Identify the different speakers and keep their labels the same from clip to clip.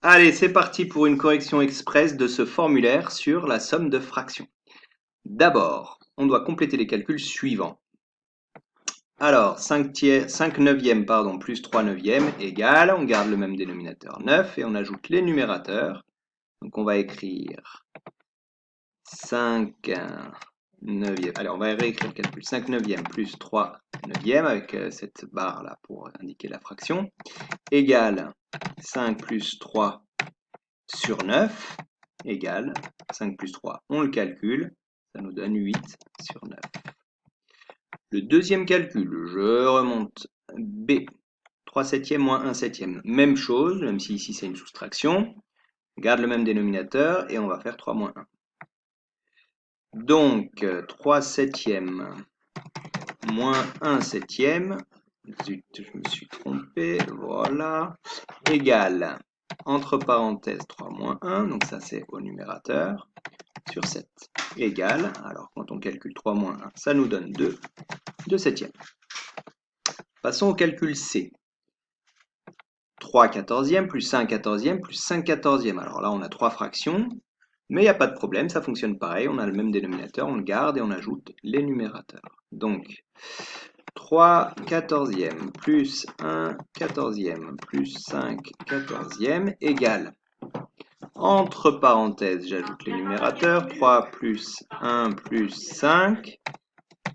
Speaker 1: Allez, c'est parti pour une correction express de ce formulaire sur la somme de fractions. D'abord, on doit compléter les calculs suivants. Alors, 5 neuvièmes plus 3 neuvièmes égale, on garde le même dénominateur 9 et on ajoute les numérateurs. Donc on va écrire 5 neuvièmes. Allez, on va réécrire le calcul. 5 neuvièmes plus 3 neuvièmes avec cette barre là pour indiquer la fraction égale 5 plus 3 sur 9 égale 5 plus 3, on le calcule, ça nous donne 8 sur 9. Le deuxième calcul, je remonte B, 3 septièmes moins 1 septième, même chose, même si ici c'est une soustraction, on garde le même dénominateur et on va faire 3 moins 1. Donc 3 septièmes moins 1 septième, zut, je me suis trompé, voilà, égale, entre parenthèses, 3 moins 1, donc ça c'est au numérateur, sur 7, égale, alors quand on calcule 3 moins 1, ça nous donne 2 septièmes. Passons au calcul C. 3 quatorzièmes plus 5 quatorzièmes plus 5 quatorzièmes. Alors là, on a 3 fractions, mais il n'y a pas de problème, ça fonctionne pareil, on a le même dénominateur, on le garde et on ajoute les numérateurs. Donc, 3 quatorzièmes plus 1 quatorzième plus 5 quatorzièmes égale, entre parenthèses, j'ajoute les numérateurs, 3 plus 1 plus 5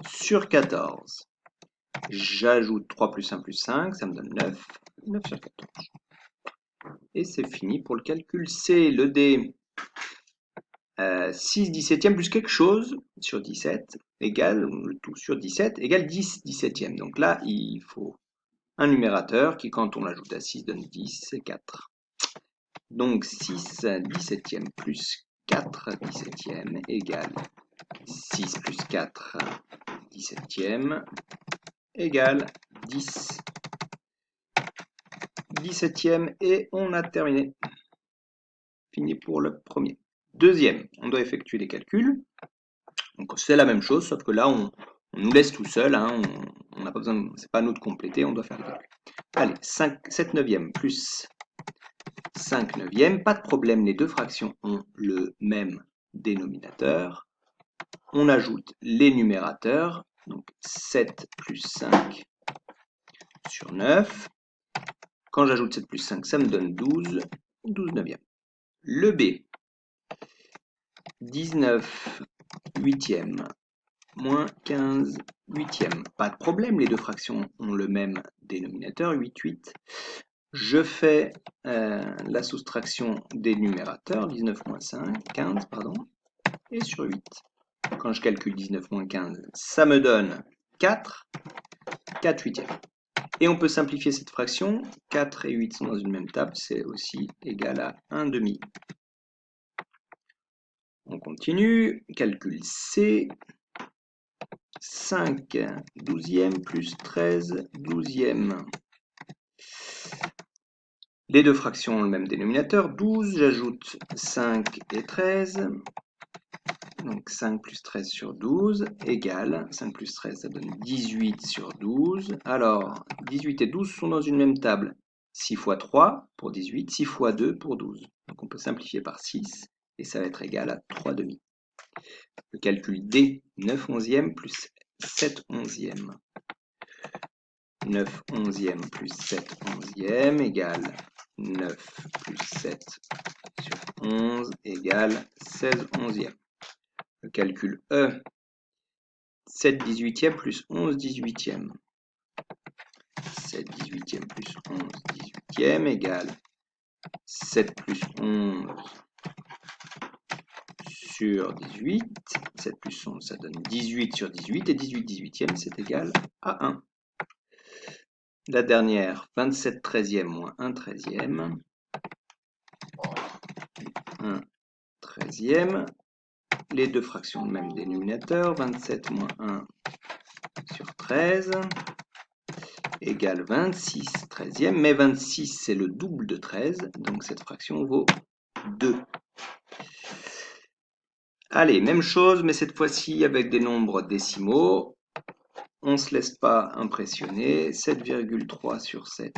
Speaker 1: sur 14. J'ajoute 3 plus 1 plus 5, ça me donne 9, 9 sur 14. Et c'est fini pour le calcul C. Le D, 6 17e plus quelque chose sur 17 égale, le tout sur 17 égale 10 17e. Donc là, il faut un numérateur qui, quand on l'ajoute à 6, donne 10, c'est 4. Donc 6 17e plus 4 17e égale 6 plus 4 17e égale 10 17e et on a terminé. Fini pour le premier. Deuxième, on doit effectuer les calculs. Donc c'est la même chose, sauf que là on nous laisse tout seul, hein, on n'a pas besoin, c'est pas à nous de compléter, on doit faire les calculs. Allez, 7 neuvièmes plus 5 neuvièmes, pas de problème, les deux fractions ont le même dénominateur. On ajoute les numérateurs, donc 7 plus 5 sur 9. Quand j'ajoute 7 plus 5, ça me donne 12, 12 neuvièmes. Le B, 19 huitièmes moins 15 huitièmes. Pas de problème, les deux fractions ont le même dénominateur, 8, 8. Je fais la soustraction des numérateurs, 19 moins 5, 15, pardon, et sur 8. Quand je calcule 19 moins 15, ça me donne 4, 4 huitièmes. Et on peut simplifier cette fraction, 4 et 8 sont dans une même table, c'est aussi égal à 1 demi. On continue, calcul C, 5 douzièmes plus 13 douzièmes. Les deux fractions ont le même dénominateur, 12, j'ajoute 5 et 13, donc 5 plus 13 sur 12 égale, 5 plus 13 ça donne 18 sur 12, alors 18 et 12 sont dans une même table, 6 fois 3 pour 18, 6 fois 2 pour 12, donc on peut simplifier par 6 et ça va être égal à 3 demi. Le calcul D, 9 onzièmes plus 7 onzièmes. 9 onzièmes plus 7 onzièmes égale 9 plus 7 sur 11 égale 16 onzièmes. Le calcul E, 7 18e plus 11 18e. 7 18e plus 11 18e égale 7 plus 11 sur 18. 7 plus 11, ça donne 18 sur 18. Et 18 18e, c'est égal à 1. La dernière, 27 13e moins 1 13e. 1 13e. Les deux fractions ont le même dénominateur. 27 moins 1 sur 13 égale 26 13e. Mais 26, c'est le double de 13. Donc cette fraction vaut 2. Allez, même chose, mais cette fois-ci avec des nombres décimaux. On ne se laisse pas impressionner. 7,3 sur 7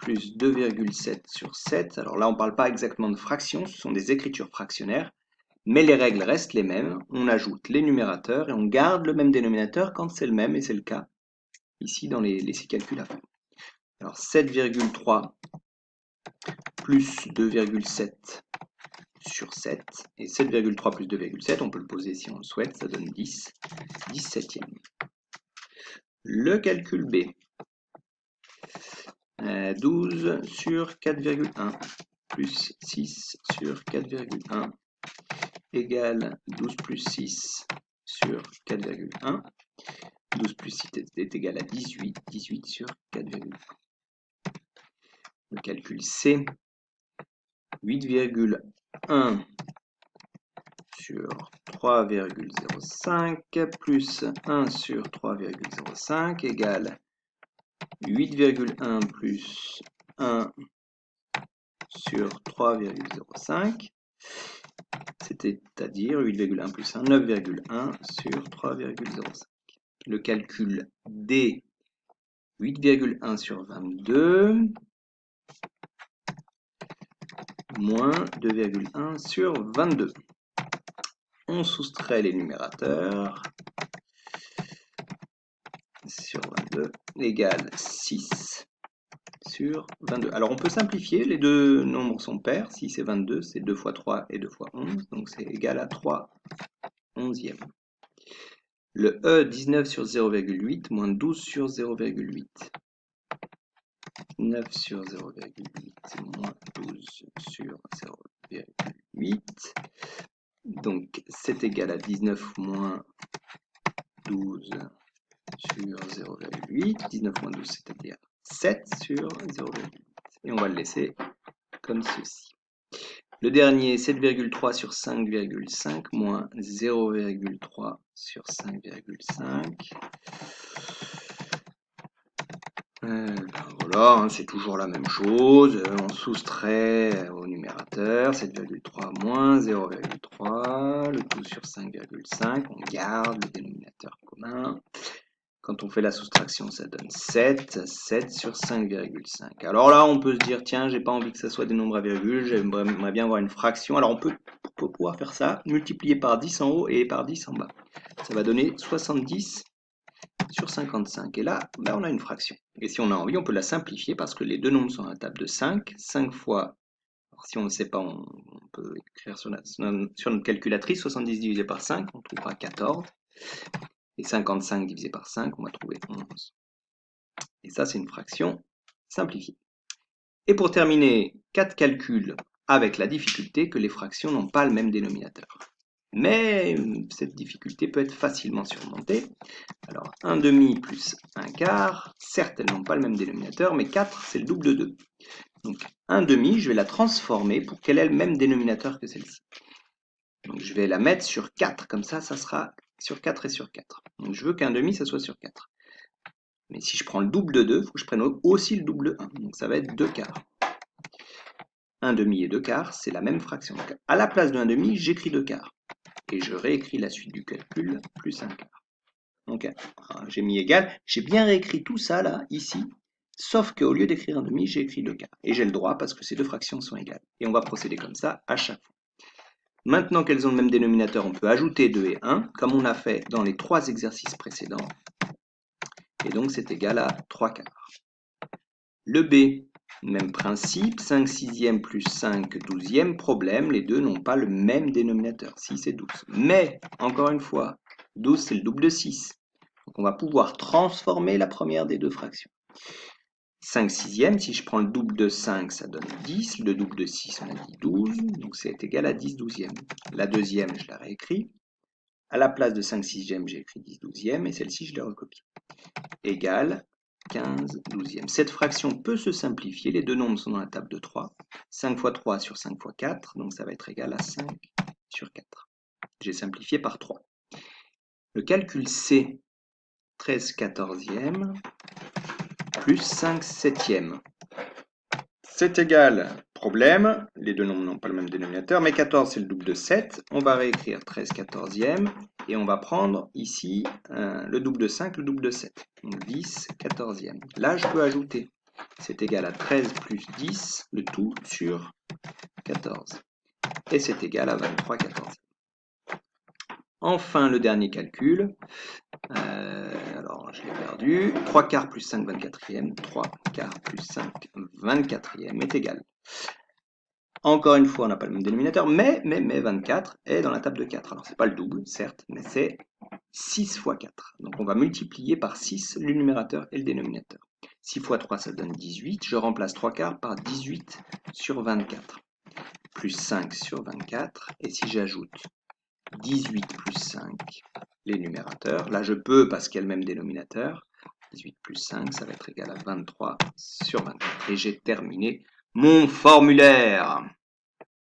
Speaker 1: plus 2,7 sur 7. Alors là, on ne parle pas exactement de fractions, ce sont des écritures fractionnaires, mais les règles restent les mêmes. On ajoute les numérateurs et on garde le même dénominateur quand c'est le même, et c'est le cas ici dans les 6 calculs à faire. Alors 7,3 plus 2,7 sur 7, et 7,3 plus 2,7, on peut le poser si on le souhaite, ça donne 10, 17e. Le calcul B, 12 sur 4,1 plus 6 sur 4,1 égale 12 plus 6 sur 4,1. 12 plus 6 est égal à 18, 18 sur 4,1. Le calcul C, 8,1 sur 3,05 plus 1 sur 3,05 égale 8,1 plus 1 sur 3,05, c'est-à-dire 8,1 plus 1, 9,1 sur 3,05. Le calcul D, 8,1 sur 22, moins 2,1 sur 22. On soustrait les numérateurs. Sur 22 égale 6 sur 22. Alors on peut simplifier, les deux nombres sont pairs. 6 et 22, c'est 2 fois 3 et 2 fois 11, donc c'est égal à 3 onzièmes. Le E, 19 sur 0,8 moins 12 sur 0,8. 9 sur 0,8 moins 12 sur 0,8. Donc c'est égal à 19 moins 12 sur 0,8. 19 moins 12, c'est-à-dire 7 sur 0,8. Et on va le laisser comme ceci. Le dernier, 7,3 sur 5,5 moins 0,3 sur 5,5. Voilà, hein, c'est toujours la même chose. On soustrait au numérateur 7,3 moins 0,3. Le 12 sur 5,5. On garde le dénominateur commun. Quand on fait la soustraction, ça donne 7, 7 sur 5,5. Alors là, on peut se dire, tiens, j'ai pas envie que ça soit des nombres à virgule, j'aimerais bien avoir une fraction. Alors on peut, pour pouvoir faire ça, multiplier par 10 en haut et par 10 en bas. Ça va donner 70 sur 55. Et là, on a une fraction. Et si on a envie, on peut la simplifier parce que les deux nombres sont à la table de 5. 5 fois, alors si on ne sait pas, on peut écrire sur notre calculatrice, 70 divisé par 5, on trouvera 14. Et 55 divisé par 5, on va trouver 11. Et ça, c'est une fraction simplifiée. Et pour terminer, 4 calculs avec la difficulté que les fractions n'ont pas le même dénominateur. Mais cette difficulté peut être facilement surmontée. Alors, 1 demi plus 1 quart, certes, elles n'ont pas le même dénominateur, mais 4, c'est le double de 2. Donc, 1 demi, je vais la transformer pour qu'elle ait le même dénominateur que celle-ci. Donc, je vais la mettre sur 4, comme ça, ça sera sur 4 et sur 4. Donc je veux qu'un demi, ça soit sur 4. Mais si je prends le double de 2, il faut que je prenne aussi le double de 1. Donc ça va être 2 quarts. 1 demi et 2 quarts, c'est la même fraction. Donc à la place de 1 demi, j'écris 2 quarts. Et je réécris la suite du calcul, plus 1 quart. Donc j'ai mis égal. J'ai bien réécrit tout ça là, ici. Sauf qu'au lieu d'écrire 1 demi, j'ai écrit 2 quarts. Et j'ai le droit parce que ces deux fractions sont égales. Et on va procéder comme ça à chaque fois. Maintenant qu'elles ont le même dénominateur, on peut ajouter 2 et 1, comme on a fait dans les 3 exercices précédents. Et donc c'est égal à 3 quarts. Le B, même principe, 5 sixièmes plus 5 douzièmes, problème, les deux n'ont pas le même dénominateur, 6 et 12. Mais, encore une fois, 12 c'est le double de 6. Donc on va pouvoir transformer la première des deux fractions. 5 sixièmes, si je prends le double de 5, ça donne 10. Le double de 6, on a dit 12. Donc c'est égal à 10 douzièmes. La deuxième, je la réécris. À la place de 5 sixièmes, j'ai écrit 10 douzièmes. Et celle-ci, je l'ai recopiée. Égale 15 douzièmes. Cette fraction peut se simplifier. Les deux nombres sont dans la table de 3. 5 fois 3 sur 5 fois 4. Donc ça va être égal à 5 sur 4. J'ai simplifié par 3. Le calcul C, 13 quatorzièmes plus 5 septièmes. C'est égal, problème, les deux nombres n'ont pas le même dénominateur, mais 14 c'est le double de 7, on va réécrire 13 quatorzièmes, et on va prendre ici le double de 5, le double de 7, donc 10 quatorzièmes. Là je peux ajouter, c'est égal à 13 plus 10, le tout sur 14. Et c'est égal à 23 14. Enfin, le dernier calcul. Alors, je l'ai perdu. 3 quarts plus 5 24e. 3 quarts plus 5 24e est égal. Encore une fois, on n'a pas le même dénominateur, mais 24 est dans la table de 4. Alors, c'est pas le double, certes, mais c'est 6 fois 4. Donc, on va multiplier par 6 le numérateur et le dénominateur. 6 fois 3, ça donne 18. Je remplace 3 quarts par 18 sur 24. Plus 5 sur 24. Et si j'ajoute 18 plus 5, les numérateurs, là je peux parce qu'il y a le même dénominateur. 18 plus 5, ça va être égal à 23 sur 24. Et j'ai terminé mon formulaire.